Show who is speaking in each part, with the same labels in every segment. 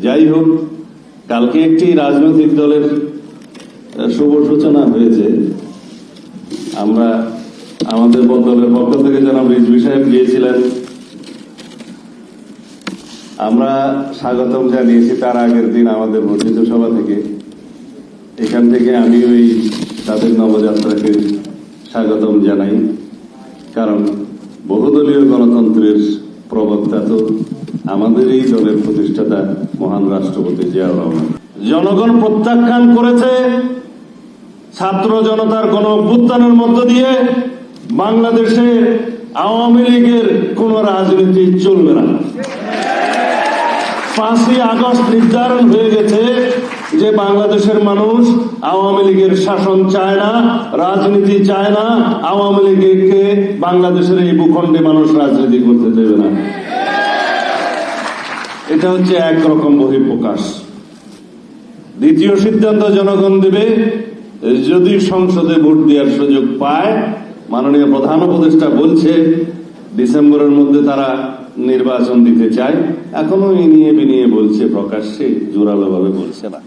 Speaker 1: যাই হোক, কালকে একটি রাজনৈতিক দলের শুভ সূচনা হয়েছে। আমরা আমাদের দলের পক্ষ থেকে জনাব রিজভী সাহেব গিয়েছিলেন, আমরা স্বাগতম জানিয়েছি। তার আগের দিন আমাদের বর্ধিত সভা থেকে, এখান থেকে আমি ওই তাদের নবযাত্রাকে স্বাগতম জানাই। কারণ বহুদলীয় গণতন্ত্রের প্রবক্তা তো আমাদের এই দলের প্রতিষ্ঠাতা মহান রাষ্ট্রপতি জিয়াউর রহমান। জনগণ প্রত্যাখ্যান করেছে ছাত্র জনতার গণ অভ্যুত্থানের মধ্য দিয়ে বাংলাদেশে আওয়ামী লীগের কোন রাজনীতি চলবে না। 5ই আগস্ট নির্ধারণ হয়ে গেছে যে বাংলাদেশের মানুষ আওয়ামী লীগের শাসন চায় না, রাজনীতি চায় না। আওয়ামী লীগকে বাংলাদেশের এই ভূখণ্ডে মানুষ রাজনীতি করতে দেবে না। এটা হচ্ছে একরকম বহিঃপ্রকাশ। দ্বিতীয় সিদ্ধান্ত জনগণ দেবে যদি সংসদে ভোট দেওয়ার সুযোগ পায়। মাননীয় প্রধান উপদেষ্টা বলছে ডিসেম্বরের মধ্যে তারা নির্বাচন দিতে চায়। এখনো ইনিয়ে বিনিয়ে বলছে, প্রকাশ্যে জোরালো ভাবে বলছে না।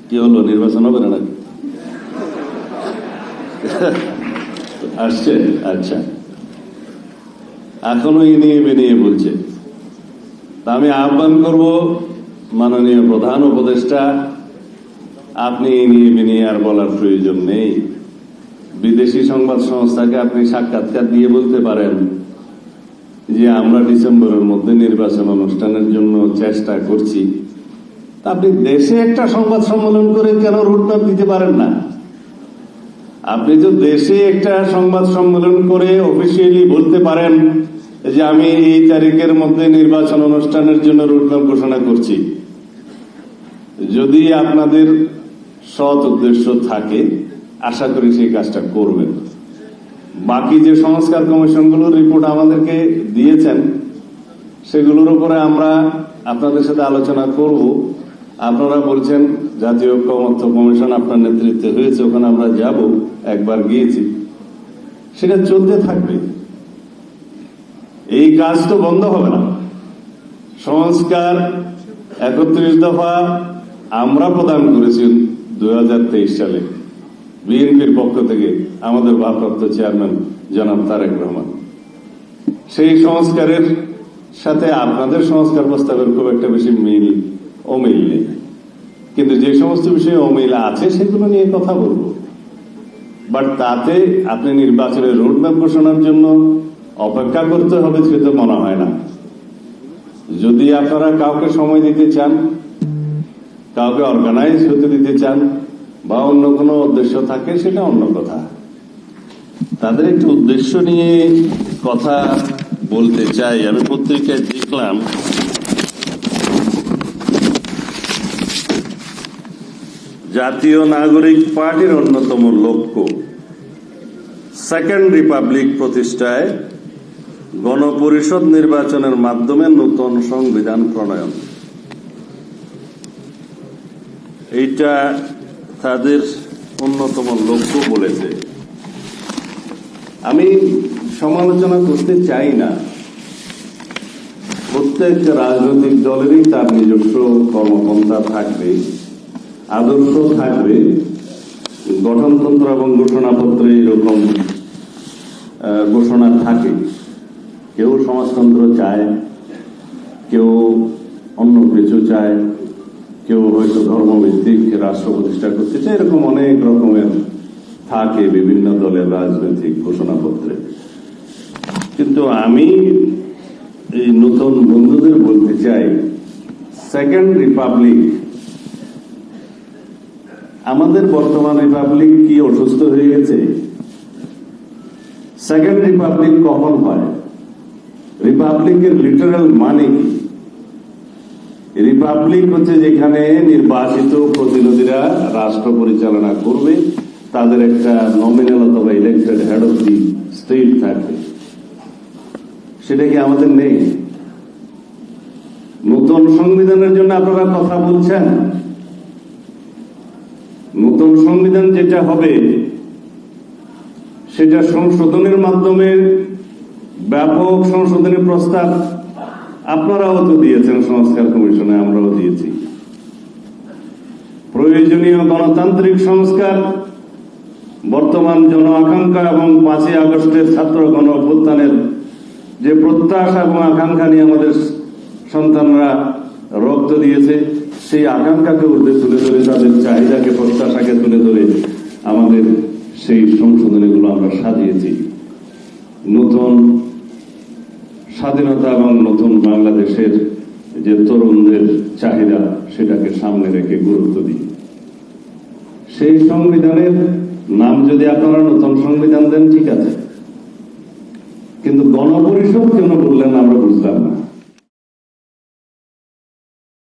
Speaker 1: কি হলো, নির্বাচন হবে না নাকি? আসছে, আচ্ছা, এখনো ইনিয়ে বিনিয়ে বলছে। তা আমি আহ্বান করব মাননীয় প্রধান উপদেষ্টা, আপনি ইনিয়ে বিনিয়ে আর বলার প্রয়োজন নেই। বিদেশি সংবাদ সংস্থাকে আপনি সাক্ষাৎকার দিয়ে বলতে পারেন যে আমরা ডিসেম্বরের মধ্যে নির্বাচন অনুষ্ঠানের জন্য চেষ্টা করছি। আপনি দেশে একটা সংবাদ সম্মেলন করে কেন রুটম্যাপ দিতে পারেন না? আপনি তো দেশে একটা সংবাদ সম্মেলন করে অফিসিয়ালি বলতে পারেন যে আমি এই তারিখের মধ্যে নির্বাচন অনুষ্ঠানের জন্য রুটম্যাপ ঘোষণা করছি। যদি আপনাদের সৎ উদ্দেশ্য থাকে, আশা করি সেই কাজটা করবেন। বাকি যে সংস্কার কমিশনগুলোর রিপোর্ট আমাদেরকে দিয়েছেন, সেগুলোর উপরে আমরা আপনাদের সাথে আলোচনা করব। আপনারা বলছেন জাতীয় ঐক্যমত্য কমিশন আপনার নেতৃত্বে হয়েছে, ওখানে আমরা যাব, একবার গিয়েছি, সেটা চলতে থাকবে। এই কাজ তো বন্ধ হবে না। সংস্কার 31 দফা আমরা প্রদান করেছি 2023 সালে বিএনপির পক্ষ থেকে আমাদের ভারপ্রাপ্ত চেয়ারম্যান জনাব তারেক রহমান। সেই সংস্কারের সাথে আপনাদের সংস্কার প্রস্তাবের খুব একটা বেশি অমিল নেই, কিন্তু যে সমস্ত বিষয়ে অমিল আছে সেগুলো নিয়ে কথা বলবো। বাট তাতে আপনি নির্বাচনের রোডম্যাপ ঘোষণার জন্য অপেক্ষা করতে হবে সেটা মনে হয় না। যদি আপনারা কাউকে সময় দিতে চান, কাউকে অর্গানাইজ হতে দিতে চান, বা অন্য কোনো উদ্দেশ্য থাকে, সেটা অন্য কথা। তাদের একটি উদ্দেশ্য নিয়ে কথা বলতে চাই। আমি পত্রিকায় দেখলাম জাতীয় নাগরিক পার্টির অন্যতম লক্ষ্য সেকেন্ড রিপাবলিক প্রতিষ্ঠায় গণপরিষদ নির্বাচনের মাধ্যমে নতুন সংবিধান প্রণয়ন। এইটা তাদের অন্যতম লক্ষ্য বলেছে। আমি সমালোচনা করতে চাই না। প্রত্যেক রাজনৈতিক দলেরই তার নিজস্ব কর্মপন্থা থাকবে, আদর্শ থাকবে। গঠনতন্ত্র এবং ঘোষণাপত্রে এরকম ঘোষণা থাকে। কেউ সমাজতন্ত্র চায়, কেউ অন্য কিছু চায়, কেউ হয়তো ধর্মভিত্তিক রাষ্ট্র প্রতিষ্ঠা করতে চায়। এরকম অনেক রকমের থাকে বিভিন্ন দলের রাজনৈতিক ঘোষণাপত্রে। কিন্তু আমি এই নতুন বন্ধুদের বলতে চাই, সেকেন্ড রিপাবলিক, আমাদের বর্তমান রিপাবলিক কি অসুস্থ হয়ে গেছে? সেকেন্ড রিপাবলিক কখন হয়? রিপাবলিকের লিটারাল মানে কি? রিপাবলিক হচ্ছে যেখানে নির্বাচিত প্রতিনিধিরা রাষ্ট্র পরিচালনা করবে, তাদের একটা নমিনাল অথবা elected head of the state থাকবে। সেটা কি আমাদের নেই? নতুন সংবিধানের জন্য আপনারা কথা বলছেন। নতুন সংবিধান যেটা হবে সেটা সংশোধনের মাধ্যমে ব্যাপক সংশোধনী প্রস্তাব আপনারাও তো দিয়েছেন সংস্কার কমিশনে, আমরাও দিয়েছি। প্রয়োজনীয় গণতান্ত্রিক সংস্কার, বর্তমান জন আকাঙ্ক্ষা এবং 5ই আগস্টের ছাত্র গণ অভ্যুত্থানের যে প্রত্যাশা এবং আকাঙ্ক্ষা নিয়ে আমাদের সন্তানরা রক্ত দিয়েছে, সেই আকাঙ্ক্ষাকে ঊর্ধ্বে তুলে ধরে, তাদের চাহিদাকে, প্রত্যাশাকে তুলে ধরে আমাদের সেই সংশোধনীগুলো আমরা সাজিয়েছি। নতুন স্বাধীনতা এবং নতুন বাংলাদেশের যে তরুণদের চাহিদা, সেটাকে সামনে রেখে গুরুত্ব দিই। সেই সংবিধানের নাম যদি আপনারা নতুন সংবিধান দেন, ঠিক আছে, কিন্তু গণপরিষদ কেন বললেন আমরা বুঝলাম না।